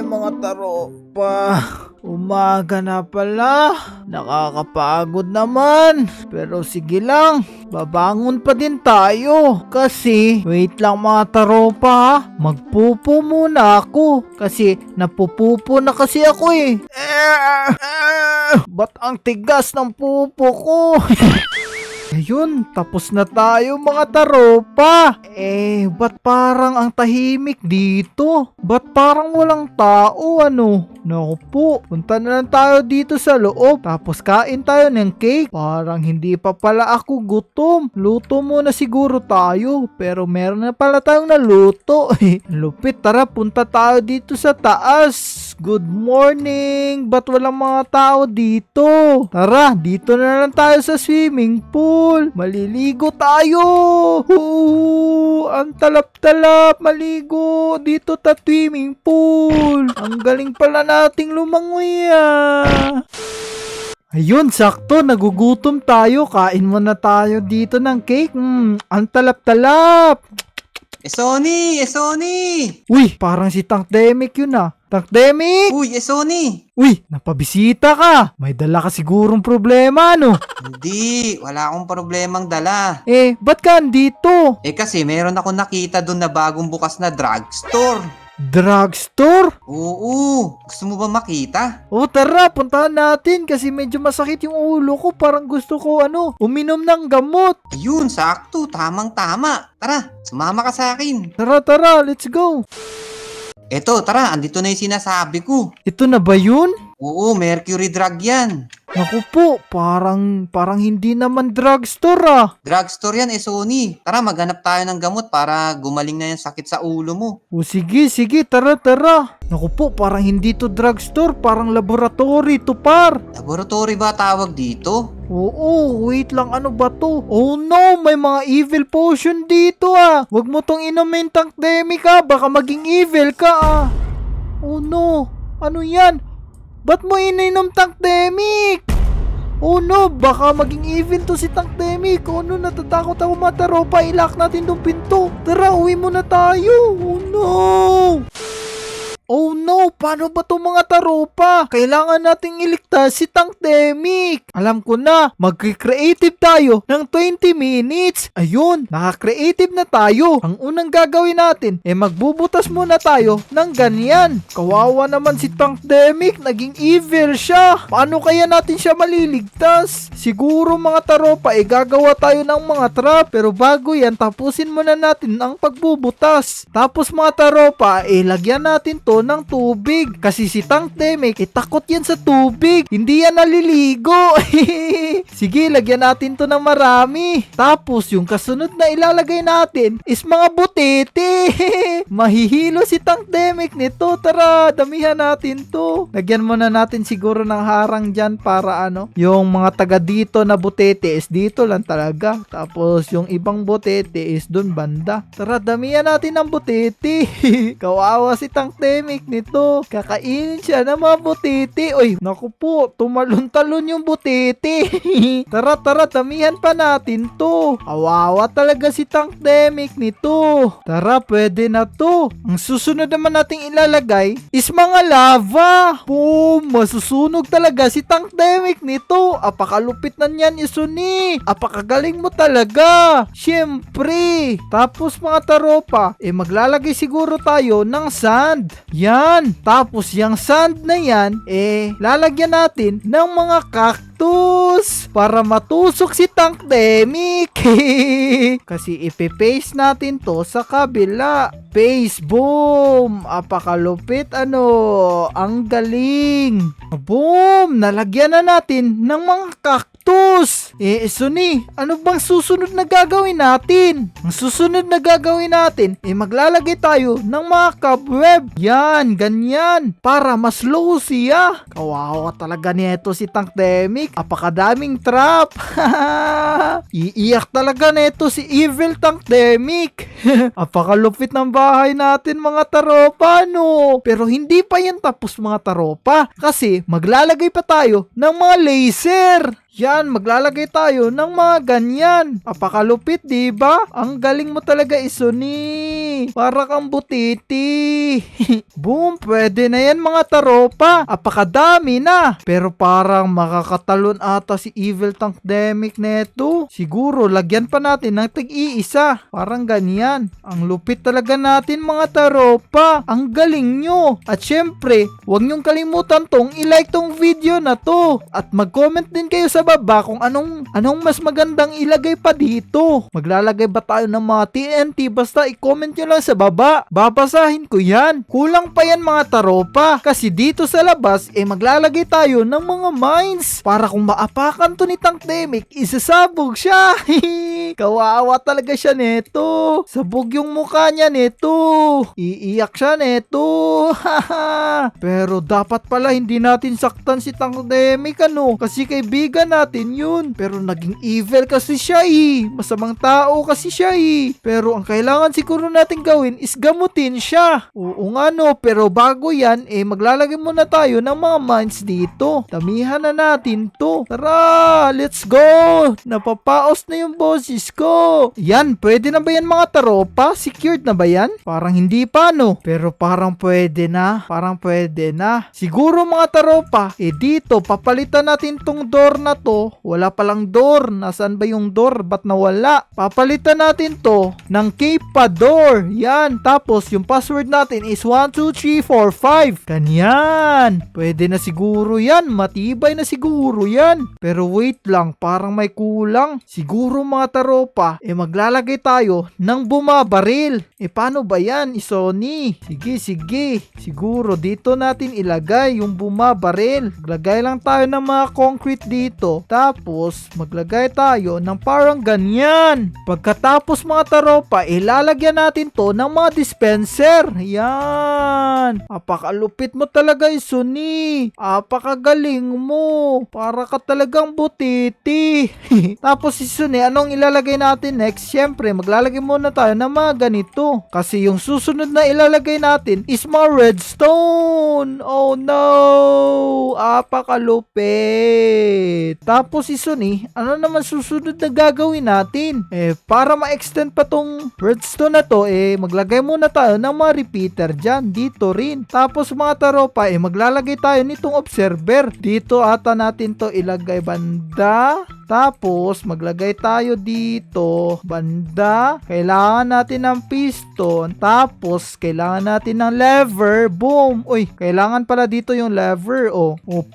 mga taropa. Umaga na pala. Nakakapagod naman. Pero sige lang. Babangon pa din tayo. Kasi, wait lang mga taropa ha. Magpupo muna ako. Kasi, napupupo na kasi ako eh. Ba't ang tigas ng pupo ko? Ayun, tapos na tayo mga taropa. Ba't parang ang tahimik dito? Ba't parang walang tao ano? Naku po, punta na lang tayo dito sa loob. Tapos kain tayo ng cake. Parang hindi pa pala ako gutom. Luto muna siguro tayo. Pero meron na pala tayong naluto. Lupit, tara punta tayo dito sa taas. Good morning! Ba't walang mga tao dito? Tara, dito na lang tayo sa swimming pool. Maliligo tayo! Ang talap-talap! Maligo dito sa swimming pool. Ang galing pala nating lumangoy ah. Ayun, sakto. Nagugutom tayo. Kain muna tayo dito ng cake. Ang talap-talap! Sony! Uy, parang si Tank Demic yun ah. Tank Demic! Uy, Sony! Uy, napabisita ka. May dala ka sigurong problema, no? Hindi, wala akong problemang dala. Ba't ka andito? Kasi meron ako nakita doon na bagong bukas na drugstore. Drugstore? Oo, gusto mo ba makita? Tara, puntahan natin kasi medyo masakit yung ulo ko. Parang gusto ko, uminom ng gamot. Ayun, sakto, tamang-tama. Tara, sumama ka sa akin. Tara, let's go. Eto, tara, andito na yung sinasabi ko. Ito na ba yun? Oo, mercury drug yan. Naku po, parang hindi naman drugstore ah. Drugstore yan, Sony. Tara, maghanap tayo ng gamot para gumaling na yung sakit sa ulo mo. Sige, tara. Naku po, parang hindi to drugstore, parang laboratory to par. Laboratory ba tawag dito? Oo, wait lang, ano ba to? Oh no, may mga evil potion dito ah. Huwag mo tong inumin, Tank Demic ah, baka maging evil ka ah. Oh no, ano yan? Ba't mo ininom, Tank Demic? Oh no, baka maging evil to si Tank Demic. Oh no, natatakot ako mga taropa. Ilak natin tong pinto. Tara, uwi muna tayo. Oh no, paano ba to mga taropa? Kailangan nating iligtas si Tank Demic. Alam ko na, mag-creative tayo ng 20 minutes. Ayun, naka-creative na tayo. Ang unang gagawin natin, magbubutas muna tayo ng ganyan. Kawawa naman si Tank Demic, naging evil siya. Paano kaya natin siya maliligtas? Siguro mga taropa, gagawa tayo ng mga trap. Pero bago yan, tapusin muna natin ang pagbubutas. Tapos mga taropa, lagyan natin to ng tubig. Kasi si Tank Demic, takot yan sa tubig. Hindi yan naliligo. Sige, lagyan natin to ng marami. Tapos, yung kasunod na ilalagay natin is mga butete. Mahihilo si Tank Demic nito. Tara, damihan natin to. Lagyan muna natin siguro ng harang dyan para yung mga taga dito na butete is dito lang talaga. Tapos, yung ibang butete is dun banda. Tara, damihan natin ng butete. Kawawa si Tank Demic nito. Kakainin siya ng mga butete. Uy, naku po, tumalon-talon yung butete. Tara, damihan pa natin to. Kawawa talaga si Tank Demic nito. Tara, pwede na to. Ang susunod naman nating ilalagay is mga lava. Boom, masusunog talaga si Tank Demic nito. Apakalupit na niyan, Sony. Apakagaling mo talaga. Siyempre. Tapos mga taropa, maglalagay siguro tayo ng sand. Yan. Tapos yung sand na yan, lalagyan natin ng mga cactus para matusok si Tank Demic. Kasi ipe-paste natin to sa kabila. Paste, boom. Apakalupit, ang galing. Boom, nalagyan na natin ng mga cactus. Sony, ano bang susunod na gagawin natin? Ang susunod na gagawin natin, maglalagay tayo ng mga cobweb. Yan, ganyan. Para mas low siya. Kawawa talaga nito si Tank Demic. Apakadaming trap. Iiyak talaga nito si Evil Tank Demic. Apakalupit ng bahay natin mga taropa, no? Pero hindi pa yan tapos mga taropa. Kasi maglalagay pa tayo ng mga laser. Yan, maglalagay tayo ng mga ganyan. Apakalupit, diba? Ang galing mo talaga, Isoni. Para kang butiti. Boom, pwede na yan mga taropa. Apakadami na. Pero parang makakatalon ata si Evil Tankdemic neto. Siguro, lagyan pa natin ng tig-iisa. Parang ganyan. Ang lupit talaga natin mga taropa. Ang galing nyo. At syempre, huwag nyong kalimutan tong i-like tong video na to. At mag-comment din kayo sa baba kung anong mas magandang ilagay pa dito. Maglalagay ba tayo ng mga TNT? Basta i-comment nyo lang sa baba. Babasahin ko yan. Kulang pa yan mga taropa. Kasi dito sa labas, maglalagay tayo ng mga mines. Para kung maapakan to ni Tankdemic, isasabog siya. Kawawa talaga siya neto. Sabog yung mukha niya neto. Iiyak siya neto. Pero dapat pala hindi natin saktan si Tankdemic kasi kaibigan natin yun. Pero naging evil kasi siya Masamang tao kasi siya Pero ang kailangan siguro natin gawin is gamutin siya. Oo nga pero bago yan maglalagay muna tayo ng mga mines dito. Damihan na natin to. Tara, let's go. Napapaos na yung boses ko. Yan, pwede na ba yan mga taropa? Secured na ba yan? Parang hindi pa pero parang pwede na. Siguro mga taropa dito papalitan natin tong door na to. Wala palang door. Nasaan ba yung door? Ba't nawala? Papalitan natin to ng Kepa door. Yan. Tapos yung password natin is 12345. Ganyan. Pwede na siguro yan. Matibay na siguro yan. Pero wait lang. Parang may kulang. Siguro mga taropa maglalagay tayo ng bumabaril. Paano ba yan, Isoni? Sige. Siguro dito natin ilagay yung bumabaril. Maglagay lang tayo ng mga concrete dito. Tapos, maglagay tayo ng parang ganyan. Pagkatapos mga taropa, ilalagyan natin to ng mga dispenser. Yan. Apakalupit mo talaga, Isoni. Apakagaling mo. Para ka talagang butiti. Tapos, Isoni, anong ilalagay natin next? Siyempre, maglalagay muna tayo ng mga ganito. Kasi yung susunod na ilalagay natin is mga redstone. Oh no! Apakalupit. Tapos Isoni, ano naman susunod na gagawin natin? Para ma-extend pa tong redstone na to, maglagay muna tayo ng mga repeater dyan. Dito rin. Tapos mga taropa, maglalagay tayo nitong observer. Dito ata natin to ilagay banda. Tapos, maglagay tayo dito, banda. Kailangan natin ng piston. Tapos, kailangan natin ng lever. Boom! Uy, kailangan pala dito yung lever.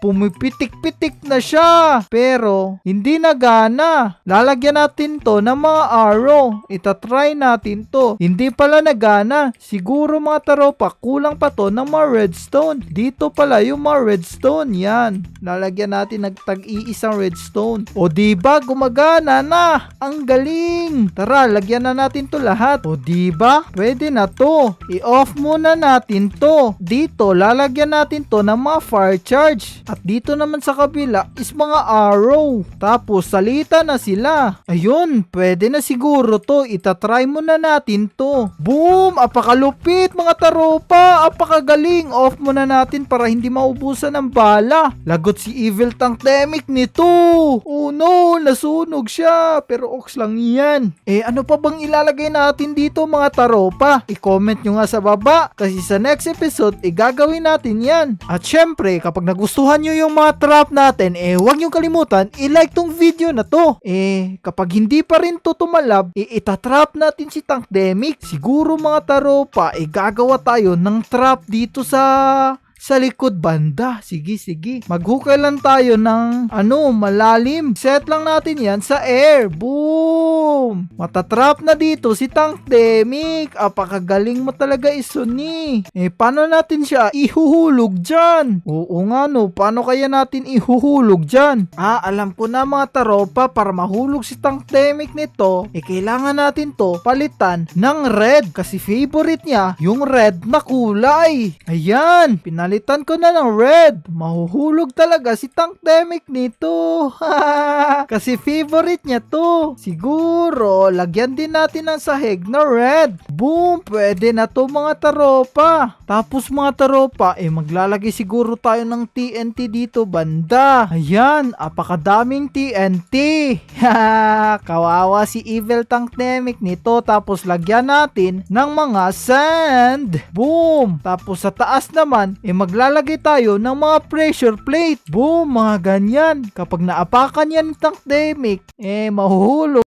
Pumipitik-pitik na siya. Pero, hindi nagana. Lalagyan natin to ng mga arrow. Itatry natin to. Hindi pala nagana. Siguro mga taropa, kulang pa to ng mga redstone. Dito pala yung mga redstone. Yan. Lalagyan natin nagtag-iisang redstone. Diba? Gumagana na. Ang galing. Tara, lagyan na natin to lahat. Diba? Pwede na to. I-off muna natin to. Dito, lalagyan natin to ng mga fire charge. At dito naman sa kabila is mga arrow. Tapos, salita na sila. Ayun, pwede na siguro to. Itatry muna natin to. Boom! Apakalupit mga taropa. Apakagaling. Off muna natin para hindi maubusan ng bala. Lagot si Evil Tankdemic nito. Oh no! Nasunog siya. Pero ox lang yan. Ano pa bang ilalagay natin dito mga taropa? I-comment nyo nga sa baba. Kasi sa next episode, gagawin natin yan. At syempre, kapag nagustuhan nyo yung mga trap natin, huwag nyo kalimutan, i-like tong video na to. Kapag hindi pa rin to tumalab, itatrap natin si Tankdemic. Siguro mga taropa, gagawa tayo ng trap dito sa likod banda. Sige. Maghukay lang tayo ng malalim. Set lang natin yan sa air. Boom! Matatrap na dito si Tankdemic. Apakagaling mo talaga, Isoni. Paano natin siya ihuhulog dyan? Oo nga paano kaya natin ihuhulog dyan? Alam ko na mga taropa, para mahulog si Tankdemic nito, kailangan natin to palitan ng red. Kasi favorite niya yung red na kulay. Ayan, Pinalitan ko na ng red. Mahuhulog talaga si Tankdemic nito. Kasi favorite niya to. Siguro, lagyan din natin ng sahig na red. Boom! Pwede na to mga taropa. Tapos mga taropa, maglalagay siguro tayo ng TNT dito banda. Ayan, apakadaming TNT. Kawawa si Evil Tankdemic nito. Tapos lagyan natin ng mga sand. Boom! Tapos sa taas naman, maglalagay tayo ng mga pressure plate. Boom! Mga ganyan. Kapag naapakan yan ni Tankdemic, mahuhulog.